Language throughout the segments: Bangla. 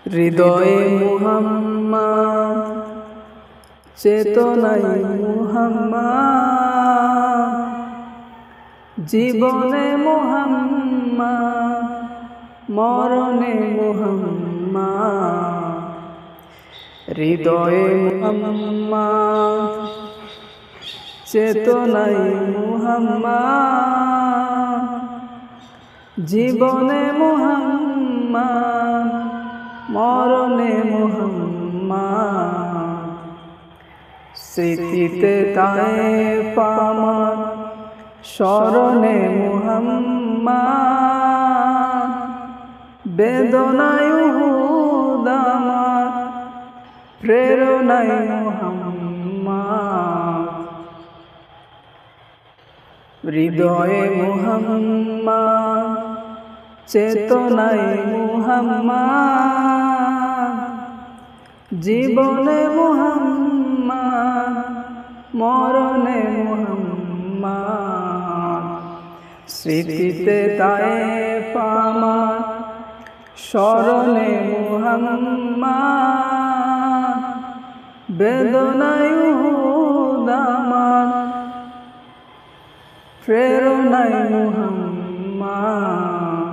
হৃদয়ে মুহাম্মদ, চেতনায় মুহাম্মদ, জীবনে মুহাম্মদ, মরণে মুহাম্মদ। হৃদয়ে মুহাম্মদ, চেতনায় মুহাম্মদ, জীবনে মুহাম্মদ, মরণে মুহাম্মদ। স্মৃতিতে তায়েফ আমার, স্মরণে মুহাম্মদ, বেদনায় উহুদ আমার, প্রেরণায় মুহাম্মদ। হৃদয়ে মুহাম্মদ, চেতনায় মুহাম্মদ, জীবনে মুহাম্মদ, মরণে মুহাম্মদ। স্মৃতিতে তায়েফ আমার, স্মরণে মুহাম্মদ, বেদনায় উহুদ আমার, প্রেরণায় মুহাম্মদ।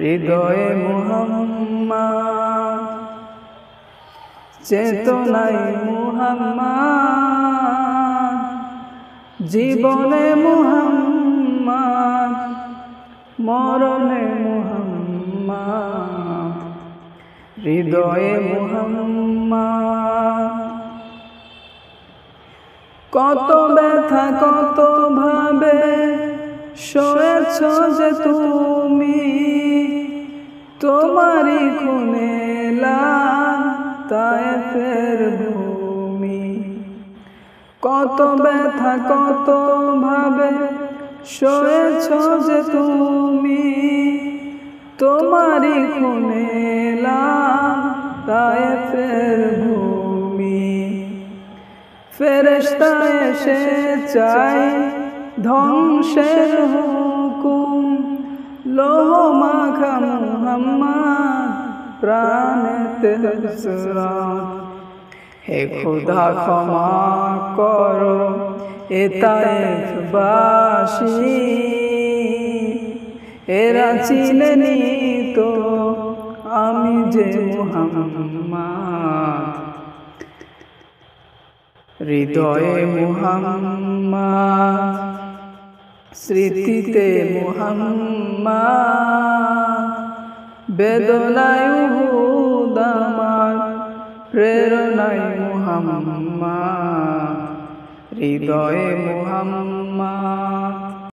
হৃদয়ে মুহাম্মদ, চেতনায় মুহাম্মদ, জীবনে মুহাম্মদ, মরণে মুহাম্মদ। হৃদয়ে মুহাম্মদ। কত ব্যথা কত ভাবে সয়েছ যে তুমি, তোমারই খুনে লাল তায়েফের ভূমি। কত ব্যথা কত ভাবে সয়েছ যে তুমি, তোমারই খুনে লাল তায়েফের ভূমি। ফেরেশতা এসে চাই ধ্বংসের হুকুম, লৌহ মাখা মুহাম্মদ, প্রাণেতে হযরত। হে খোদা ক্ষমা করো এ তায়েফবাসী, এরা চিনেনি তো আমি যে মুহাম্মদ। হৃদয়ে মুহাম্মদ, স্মৃতিতে মুহাম্মদ, বেদনায় উহুদ আমার, প্রেরণায় মুহাম্মদ। হৃদয়ে মুহাম্মদ।